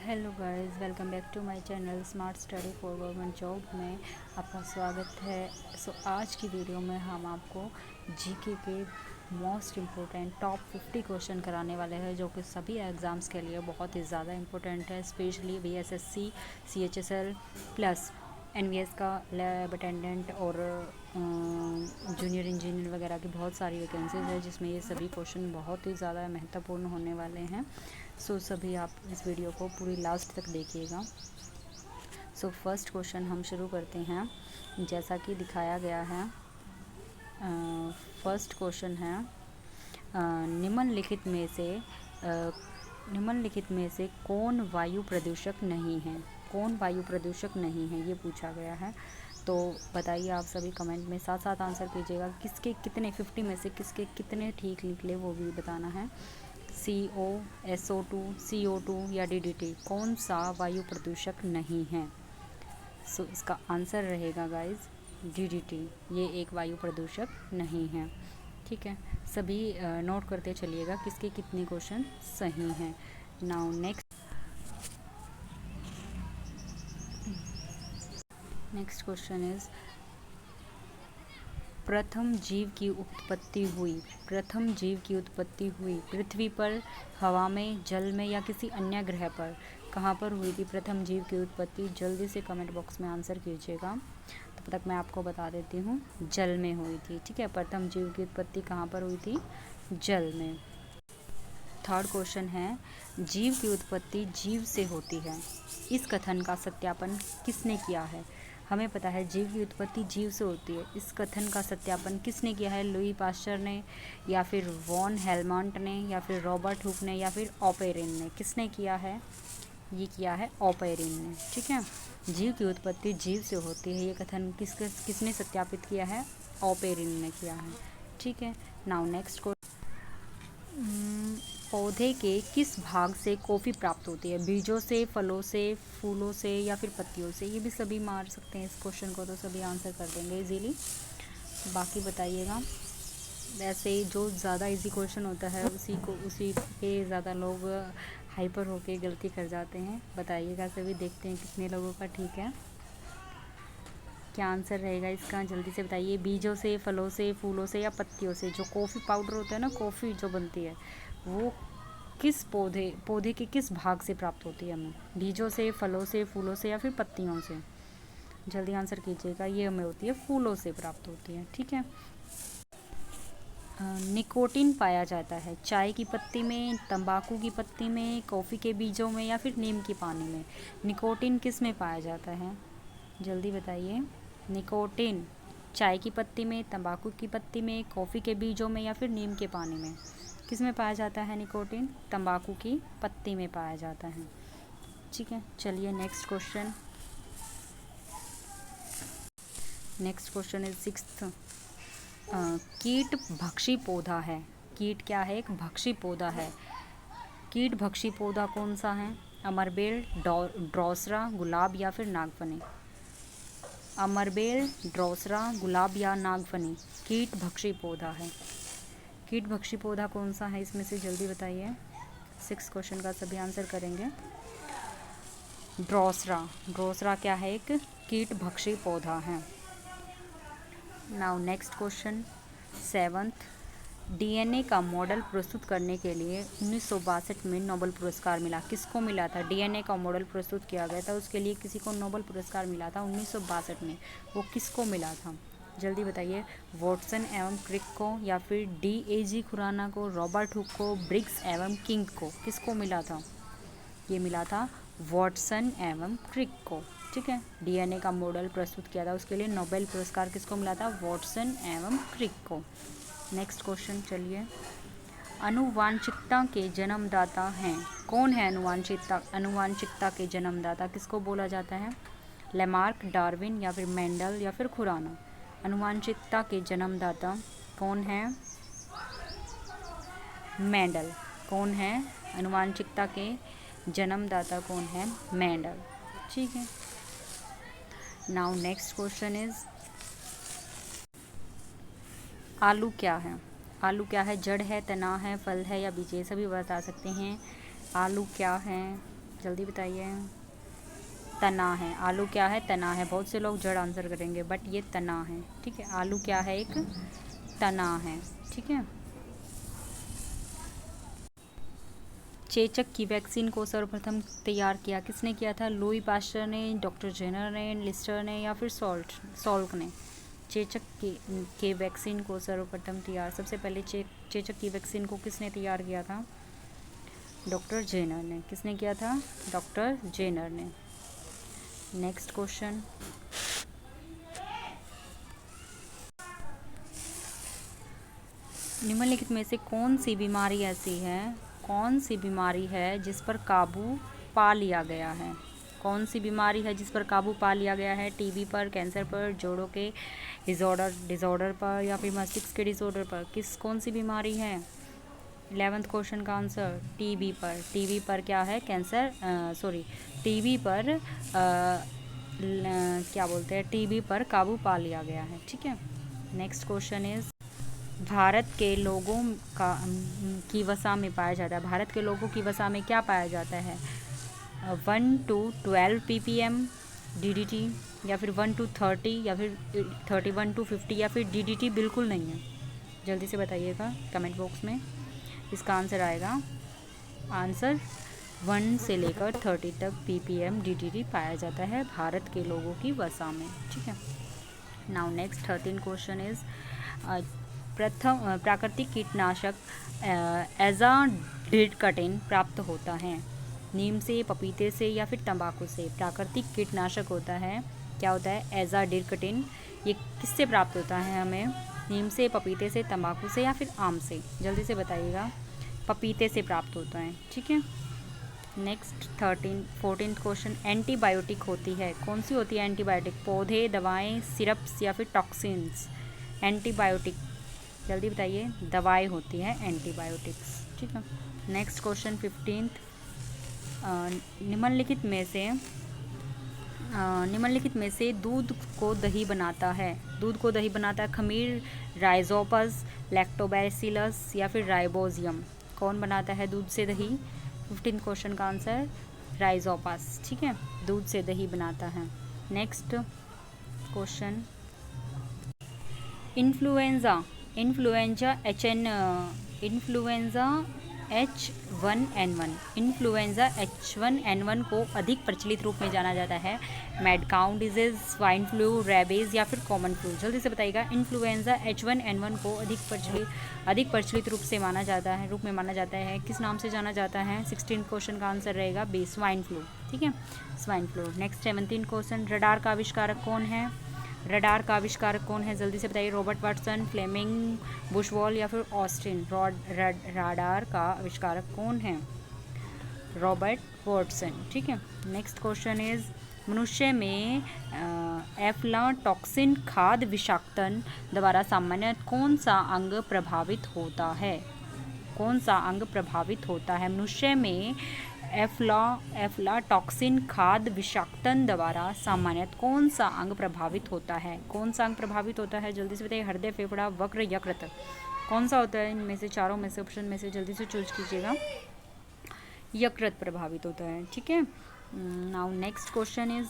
Hello guys, welcome back to my channel smart study for government job में आपका स्वागत है। आज की वीडियो में हम आपको जीके के मोस्ट इम्पोर्टेंट टॉप 50 क्वेश्चन कराने वाले हैं, जो कि सभी एग्ज़ाम्स के लिए बहुत ही ज़्यादा इम्पोर्टेंट है। Specially BSSC, CHSL plus NVS का लैब अटेंडेंट और जूनियर इंजीनियर वगैरह की बहुत सारी वैकेंसीज है, जिसमें ये सभी क्वेश्चन बहुत ही ज़्यादा महत्वपूर्ण होने वाले हैं। सभी आप इस वीडियो को पूरी लास्ट तक देखिएगा। फर्स्ट क्वेश्चन हम शुरू करते हैं जैसा कि दिखाया गया है। फर्स्ट क्वेश्चन है निम्नलिखित में से कौन वायु प्रदूषक नहीं है। कौन वायु प्रदूषक नहीं है, ये पूछा गया है। तो बताइए, आप सभी कमेंट में साथ साथ आंसर कीजिएगा। किसके कितने 50 में से किसके कितने ठीक निकले वो भी बताना है। CO, SO2, CO2 या DDT, कौन सा वायु प्रदूषक नहीं है? इसका आंसर रहेगा गाइस DDT। ये एक वायु प्रदूषक नहीं है। ठीक है, सभी नोट करते चलिएगा किसके कितने क्वेश्चन सही हैं। नाउ नेक्स्ट क्वेश्चन इज प्रथम जीव की उत्पत्ति हुई पृथ्वी पर, हवा में, जल में या किसी अन्य ग्रह पर? कहाँ पर हुई थी प्रथम जीव की उत्पत्ति? जल्दी से कमेंट बॉक्स में आंसर कीजिएगा। तब तक मैं आपको बता देती हूँ, जल में हुई थी। ठीक है, प्रथम जीव की उत्पत्ति कहाँ पर हुई थी? जल में। थर्ड क्वेश्चन है जीव की उत्पत्ति जीव से होती है, इस कथन का सत्यापन किसने किया है? हमें पता है जीव की उत्पत्ति जीव से होती है। इस कथन का सत्यापन किसने किया है? लुई पास्चर ने, या फिर वॉन हेलमंट ने, या फिर रॉबर्ट हुक ने, या फिर ऑपेरिन ने? किसने किया है? ये किया है ऑपेरिन ने। ठीक है, जीव की उत्पत्ति जीव से होती है, ये कथन किसने सत्यापित किया है? ऑपेरिन ने किया है। ठीक है, नाउ नेक्स्ट पौधे के किस भाग से कॉफ़ी प्राप्त होती है? बीजों से, फलों से, फूलों से या फिर पत्तियों से? ये भी सभी मार सकते हैं इस क्वेश्चन को, तो सभी आंसर कर देंगे इजीली। बाकी बताइएगा। वैसे जो ज़्यादा इजी क्वेश्चन होता है उसी पे ज़्यादा लोग हाइपर होके गलती कर जाते हैं। बताइएगा सभी, देखते हैं कितने लोगों का ठीक है। क्या आंसर रहेगा इसका? जल्दी से बताइए। बीजों से, फलों से, फूलों से या पत्तियों से? जो कॉफ़ी पाउडर होता है ना, कॉफ़ी जो बनती है, वो किस पौधे के किस भाग से प्राप्त होती है हमें? बीजों से, फलों से, फूलों से या फिर पत्तियों से? जल्दी आंसर कीजिएगा। ये हमें होती है फूलों से प्राप्त होती है। ठीक है, निकोटीन पाया जाता है चाय की पत्ती में, तंबाकू की पत्ती में, कॉफ़ी के बीजों में या फिर नीम के पानी में? निकोटीन किस में पाया जाता है? जल्दी बताइए। निकोटीन चाय की पत्ती में, तंबाकू की पत्ती में, कॉफ़ी के बीजों में या फिर नीम के पानी में? किस में पाया जाता है निकोटीन? तंबाकू की पत्ती में पाया जाता है। ठीक है, चलिए next question. Next question is sixth. कीट भक्षी पौधा है। कीट क्या है? एक भक्षी पौधा है। कीट भक्षी पौधा कौन सा है? अमरबेल, ड्रोसरा, गुलाब या फिर नागफनी? अमरबेल, ड्रोसरा, गुलाब या नागफनी कीट भक्षी पौधा है। कीट भक्षी पौधा कौन सा है इसमें से? जल्दी बताइए। 6 क्वेश्चन का सभी आंसर करेंगे। ड्रोसरा क्या है? एक कीट भक्षी पौधा है। Now next question 7th। DNA का मॉडल प्रस्तुत करने के लिए 1962 में नोबेल पुरस्कार मिला। किसको मिला था? DNA का मॉडल प्रस्तुत किया गया था, उसके लिए किसी को नोबेल पुरस्कार मिला था 1962 में। वो किसको मिला था? जल्दी बताइए। वॉटसन एवं क्रिक को, या फिर DAG खुराना को, रॉबर्ट हुक को, ब्रिग्स एवं किंग को? किसको मिला था? ये मिला था वॉटसन एवं क्रिक को। ठीक है, DNA का मॉडल प्रस्तुत किया था, उसके लिए नोबेल पुरस्कार किसको मिला था? वॉटसन एवं क्रिक को। नेक्स्ट क्वेश्चन चलिए। आनुवांशिकता के जन्मदाता हैं। कौन है आनुवांशिकता के जन्मदाता? किसको बोला जाता है? लेमार्क, डार्विन या फिर मेंडल या फिर खुराना? आनुवांशिकता के जन्मदाता कौन है? मेंडल। कौन है आनुवांशिकता के जन्मदाता? कौन है? मेंडल। ठीक है, नाउ नेक्स्ट क्वेश्चन इज आलू क्या है? आलू क्या है? जड़ है, तना है, फल है या बीज? ये सभी बता सकते हैं। आलू क्या है? जल्दी बताइए। तना है। आलू क्या है? तना है। बहुत से लोग जड़ आंसर करेंगे बट ये तना है, ठीक है। आलू क्या है? एक तना है, ठीक है। चेचक की वैक्सीन को सर्वप्रथम तैयार किया किसने किया था? लुई पास्चर ने, डॉक्टर जेनर ने, लिस्टर ने या फिर सॉल्क ने? चेचक के वैक्सीन को सर्वप्रथम तैयार, सबसे पहले चेचक की वैक्सीन को किसने तैयार किया था? डॉक्टर जेनर ने। किसने किया था? डॉक्टर जेनर ने। नेक्स्ट क्वेश्चन, निम्नलिखित में से कौन सी बीमारी है जिस पर काबू पा लिया गया है? कौन सी बीमारी है जिस पर काबू पा लिया गया है? टीबी पर, कैंसर पर, जोड़ों के डिसऑर्डर पर या फिर मस्तिष्क के डिसऑर्डर पर? कौन सी बीमारी है? 11th क्वेश्चन का आंसर टीबी पर। टीबी पर क्या है? टीबी पर क्या बोलते हैं, टीबी पर काबू पा लिया गया है, ठीक है। नेक्स्ट क्वेश्चन इज, भारत के लोगों की वसा में पाया जाता है, भारत के लोगों की वसा में क्या पाया जाता है? 1 to 12 ppm DDT या फिर 1 to 30 या फिर 31 to 50 या फिर DDT बिल्कुल नहीं है? जल्दी से बताइएगा कमेंट बॉक्स में। इसका आंसर आएगा, आंसर 1 से लेकर 30 तक ppm DDT पाया जाता है भारत के लोगों की वसा में, ठीक है। नाउ नेक्स्ट 13 क्वेश्चन इज, प्रथम प्राकृतिक कीटनाशक एज़ाडिरकटिन प्राप्त होता है नीम से, पपीते से या फिर तंबाकू से? प्राकृतिक कीटनाशक होता है, क्या होता है? एज़ाडिरकटिन। ये किससे प्राप्त होता है हमें? नीम से, पपीते से, तंबाकू से या फिर आम से? जल्दी से बताइएगा। पपीते से प्राप्त होता है, ठीक है। नेक्स्ट 14th क्वेश्चन, एंटीबायोटिक होती है, कौन सी होती है एंटीबायोटिक? पौधे, दवाएं, सिरप्स या फिर टॉक्सिन्स? एंटीबायोटिक जल्दी बताइए। दवाएं होती है एंटीबायोटिक्स, ठीक है। नेक्स्ट क्वेश्चन 15th, निम्नलिखित में से दूध को दही बनाता है खमीर, राइजोपस, लैक्टोबैसिलस या फिर राइबोजियम? कौन बनाता है दूध से दही? 15th क्वेश्चन का आंसर राइजोपस, ठीक है, दूध से दही बनाता है। नेक्स्ट क्वेश्चन, इन्फ्लुएंजा H1N1 को अधिक प्रचलित रूप में जाना जाता है mad cow disease, swine flu, rabies या फिर कॉमन फ्लू? जल्दी से बताइएगा। इन्फ्लुएंजा H1N1 को अधिक प्रचलित रूप में माना जाता है किस नाम से जाना जाता है? 16th क्वेश्चन का आंसर रहेगा बी, स्वाइन फ्लू, ठीक है, swine flu. Next 17th question, radar का आविष्कारक कौन है? जल्दी से बताइए। रॉबर्ट वाटसन, फ्लेमिंग, बुशवॉल या फिर ऑस्टिन? रडार का आविष्कारक कौन है? रॉबर्ट वाटसन, ठीक है। नेक्स्ट क्वेश्चन इज, मनुष्य में एफ्लाटॉक्सिन खाद्य विषाक्तन द्वारा सामान्य कौन सा अंग प्रभावित होता है? मनुष्य में एफ्लाटॉक्सिन खाद्य विषाक्तन द्वारा सामान्यतः कौन सा अंग प्रभावित होता है? जल्दी से बताइए। हृदय, फेफड़ा, वक्र, यकृत? कौन सा होता है इनमें से, चारों में से, ऑप्शन में से? जल्दी से चूज कीजिएगा। यकृत प्रभावित होता है, ठीक है। नाउ नेक्स्ट क्वेश्चन इज,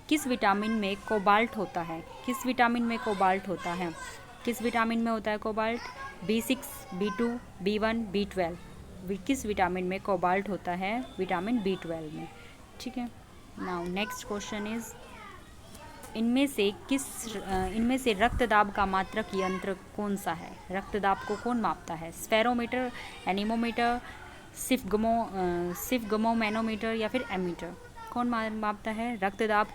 किस विटामिन में कोबाल्ट होता है? किस विटामिन में होता है cobalt? B6, B2, B1, B12? किस विटामिन में कोबाल्ट होता है? विटामिन B12 में, ठीक है। नाउ नेक्स्ट क्वेश्चन इज, इनमें से रक्तदाब का मात्रक यंत्र कौन सा है? रक्तदाब को कौन मापता है? स्फेरोमीटर, एनीमोमीटर, सिफ्गमोमैनोमीटर या फिर एमीटर? कौन मापता है रक्तदाब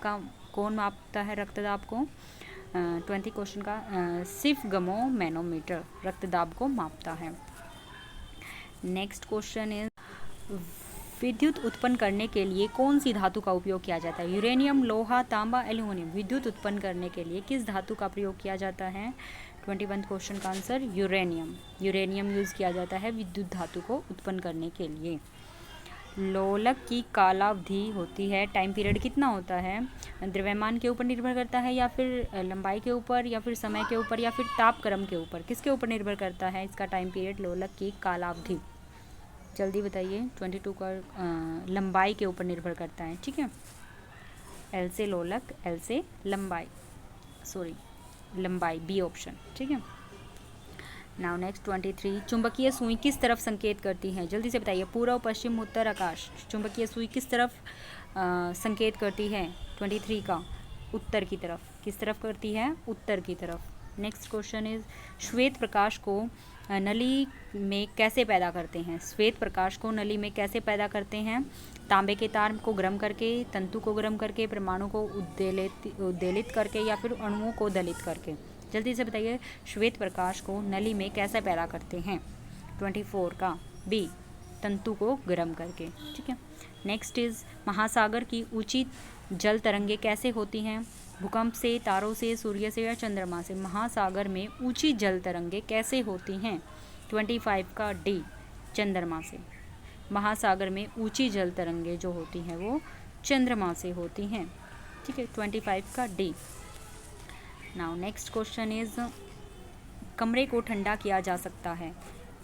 को? 20 क्वेश्चन का सिफ्गमोमैनोमीटर रक्तदाब को मापता है। नेक्स्ट क्वेश्चन इज, विद्युत उत्पन्न करने के लिए कौन सी धातु का उपयोग किया जाता है? यूरेनियम, लोहा, तांबा, एल्यूमिनियम? विद्युत उत्पन्न करने के लिए किस धातु का प्रयोग किया जाता है? 21 क्वेश्चन का आंसर यूरेनियम यूज़ किया जाता है विद्युत धातु को उत्पन्न करने के लिए। लोलक की कालावधि होती है, टाइम पीरियड कितना होता है? द्रव्यमान के ऊपर निर्भर करता है या फिर लंबाई के ऊपर या फिर समय के ऊपर या फिर तापक्रम के ऊपर? किसके ऊपर निर्भर करता है इसका टाइम पीरियड, लोलक की कालावधि? जल्दी बताइए। 22 का लंबाई के ऊपर निर्भर करता है, ठीक है। एल से लोलक, एल से लंबाई, सॉरी लंबाई, बी ऑप्शन, ठीक है। नाउ नेक्स्ट 23, चुंबकीय सुई किस तरफ संकेत करती है? जल्दी से बताइए। पूर्व, पश्चिम, उत्तर, आकाश। चुंबकीय सुई किस तरफ संकेत करती है? 23 का उत्तर की तरफ। किस तरफ करती है? उत्तर की तरफ। नेक्स्ट क्वेश्चन इज, श्वेत प्रकाश को नली में कैसे पैदा करते हैं? श्वेत प्रकाश को नली में कैसे पैदा करते हैं? तांबे के तार को गर्म करके, तंतु को गर्म करके, परमाणु को उद्वेलित करके, या फिर अणुओं को दलित करके। जल्दी से बताइए, श्वेत प्रकाश को नली में कैसे पैदा करते हैं? 24 का बी, तंतु को गर्म करके, ठीक है। नेक्स्ट इज, महासागर की ऊंची जल तरंगे कैसे होती हैं? भूकंप से, तारों से, सूर्य से या चंद्रमा से? महासागर में ऊंची जल तरंगे कैसे होती हैं? 25 का डी, चंद्रमा से। महासागर में ऊंची जल तरंगे जो होती हैं वो चंद्रमा से होती हैं, ठीक है। 25 का D. Now next question is, कमरे को ठंडा किया जा सकता है?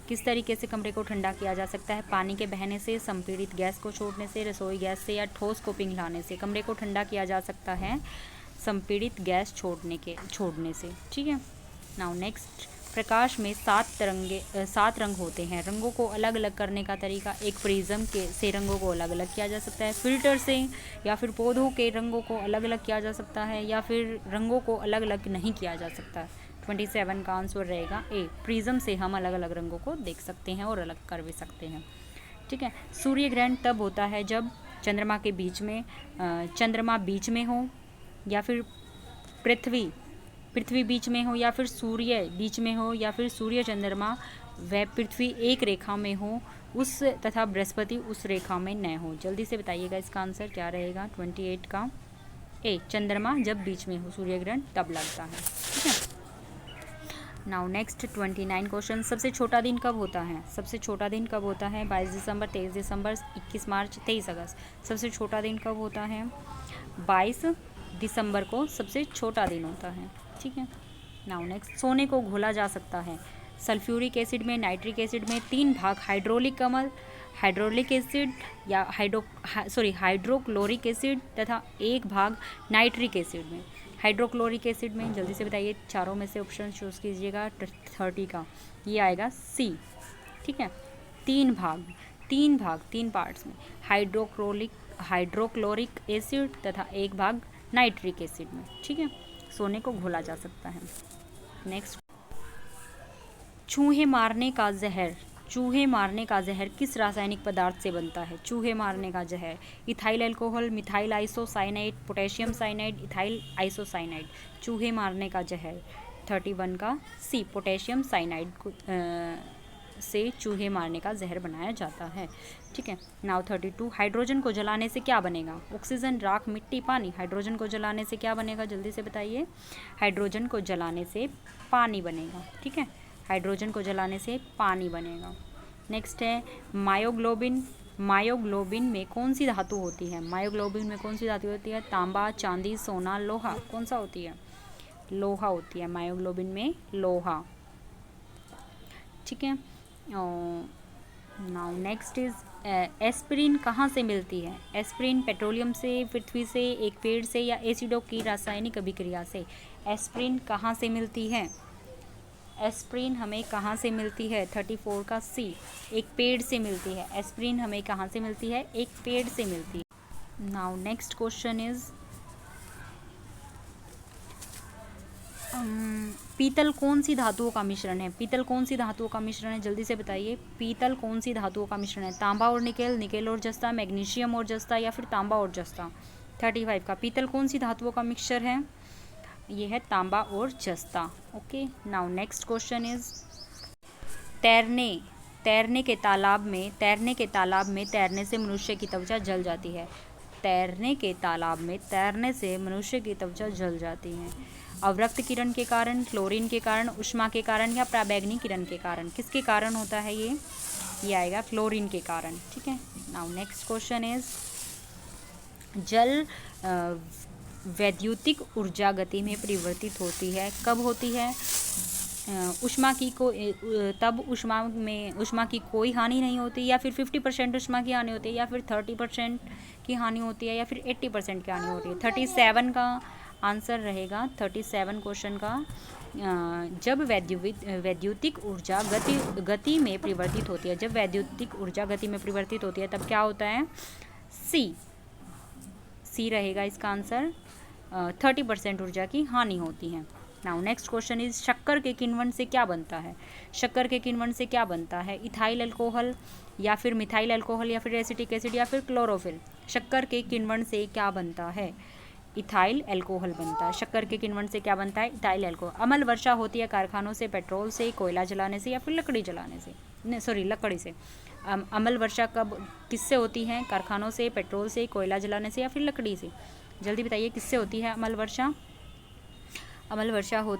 किस तरीके से कमरे को ठंडा किया जा सकता है? पानी के बहने से, संपीड़ित गैस को छोड़ने से, रसोई गैस से, या ठोस को पिघलाने से? कमरे को ठंडा किया जा सकता है संपीड़ित गैस छोड़ने से, ठीक है। नाउ नेक्स्ट, प्रकाश में 7 रंग होते हैं। रंगों को अलग अलग करने का तरीका, एक प्रिज्म से रंगों को अलग अलग किया जा सकता है, फिल्टर से, या फिर पौधों के रंगों को अलग अलग किया जा सकता है, या फिर रंगों को अलग अलग नहीं किया जा सकता। 27 का आंसर रहेगा ए, प्रिज्म से हम अलग अलग रंगों को देख सकते हैं और अलग कर भी सकते हैं, ठीक है। सूर्य ग्रहण तब होता है जब चंद्रमा बीच में हो, या फिर पृथ्वी बीच में हो, या फिर सूर्य बीच में हो, या फिर सूर्य, चंद्रमा व पृथ्वी एक रेखा में हो उस, तथा बृहस्पति उस रेखा में न हो। जल्दी से बताइएगा इसका आंसर क्या रहेगा? 28 का ए, चंद्रमा जब बीच में हो सूर्य ग्रहण तब लगता है, ठीक है। नाउ नेक्स्ट 29 क्वेश्चन, सबसे छोटा दिन कब होता है? सबसे छोटा दिन कब होता है? 22 दिसंबर, 23 दिसंबर, 21 मार्च, 23 अगस्त। सबसे छोटा दिन कब होता है? 22 दिसंबर को सबसे छोटा दिन होता है, ठीक है। नाउ नेक्स्ट, सोने को घोला जा सकता है सल्फ्यूरिक एसिड में, नाइट्रिक एसिड में, 3 भाग हाइड्रोलिक एसिड या हाइड्रोक्लोरिक एसिड तथा 1 भाग नाइट्रिक एसिड में। हाइड्रोक्लोरिक एसिड में, जल्दी से बताइए, चारों में से ऑप्शन चूज कीजिएगा। 30 का ये आएगा सी, ठीक है। 3 पार्ट्स में, हाइड्रोक्लोरिक एसिड तथा 1 भाग नाइट्रिक एसिड में, ठीक है। सोने को घोला जा सकता है। नेक्स्ट, चूहे मारने का जहर किस रासायनिक पदार्थ से बनता है? चूहे मारने का जहर, ethyl alcohol, methyl isocyanide, potassium cyanide, ethyl isocyanide. चूहे मारने का जहर 31 का सी, पोटेशियम साइनाइड से चूहे मारने का जहर बनाया जाता है, ठीक है। नाउ 32, हाइड्रोजन को जलाने से क्या बनेगा? ऑक्सीजन, राख, मिट्टी, पानी। हाइड्रोजन को जलाने से क्या बनेगा? जल्दी से बताइए। हाइड्रोजन को जलाने से पानी बनेगा, ठीक है। हाइड्रोजन को जलाने से पानी बनेगा। नेक्स्ट है मायोग्लोबिन में कौन सी धातु होती है? मायोग्लोबिन में कौन सी धातु होती है? तांबा, चांदी, सोना, लोहा। कौन सा होती है? लोहा होती है मायोग्लोबिन में, लोहा, ठीक है। नाउ नेक्स्ट इज, एस्पिरिन कहाँ से मिलती है? एस्पिरिन पेट्रोलियम से, पृथ्वी से, एक पेड़ से, या एसिडों की रासायनिक अभिक्रिया से? एस्पिरिन कहाँ से मिलती है? एस्पिरिन हमें कहाँ से मिलती है? 34 का सी, एक पेड़ से मिलती है। एस्पिरिन हमें कहाँ से मिलती है? एक पेड़ से मिलती है। नाउ नेक्स्ट क्वेश्चन इज, पीतल कौन सी धातुओं का मिश्रण है? पीतल कौन सी धातुओं का मिश्रण है? जल्दी से बताइए। पीतल कौन सी धातुओं का मिश्रण है? तांबा और निकेल, निकेल और जस्ता, मैग्नीशियम और जस्ता, या फिर तांबा और जस्ता। 35 का, पीतल कौन सी धातुओं का मिक्सचर है? ये है तांबा और जस्ता, okay. Now next question is, तैरने के तालाब में तैरने से मनुष्य की त्वचा जल जाती है। तैरने के तालाब में तैरने से मनुष्य की त्वचा जल जाती है। अवरक्त किरण के कारण, क्लोरीन के कारण, ऊष्मा के कारण, या पराबैंगनी किरण के कारण? किसके कारण होता है ये आएगा क्लोरीन के कारण, ठीक है। नाउ नेक्स्ट क्वेश्चन इज, जल वैद्युतिक ऊर्जा गति में परिवर्तित होती है, कब होती है? ऊष्मा की कोई हानि नहीं होती, या फिर 50% ऊष्मा की हानि होती है, या फिर 30% की हानि होती है, या फिर 80% की हानि होती है। 37 का आंसर रहेगा, 37 क्वेश्चन का। जब वैद्युतिक ऊर्जा गति में परिवर्तित होती है, जब वैद्युतिक ऊर्जा गति में परिवर्तित होती है तब क्या होता है? सी रहेगा इसका आंसर। 30% ऊर्जा की हानि होती है। नाउ नेक्स्ट क्वेश्चन इज, शक्कर के किण्वन से क्या बनता है? शक्कर के किण्वन से क्या बनता है? इथाइल अल्कोहल, या फिर मिथाइल अल्कोहल, या फिर एसिटिक एसिड, या फिर क्लोरोफिल। शक्कर के किण्वन से क्या बनता है? इथाइल अल्कोहल बनता है। शक्कर के किण्वन से क्या बनता है? Ethyl alcohol. अमल वर्षा होती है कारखानों से, पेट्रोल से, कोयला जलाने से, या फिर लकड़ी जलाने से? नहीं, सॉरी, लकड़ी से। अमल वर्षा कब किससे होती है? कारखानों से, पेट्रोल से, कोयला जलाने से, या फिर लकड़ी से? जल्दी बताइए, किससे होती है अमल वर्षा? अमल वर्षा होती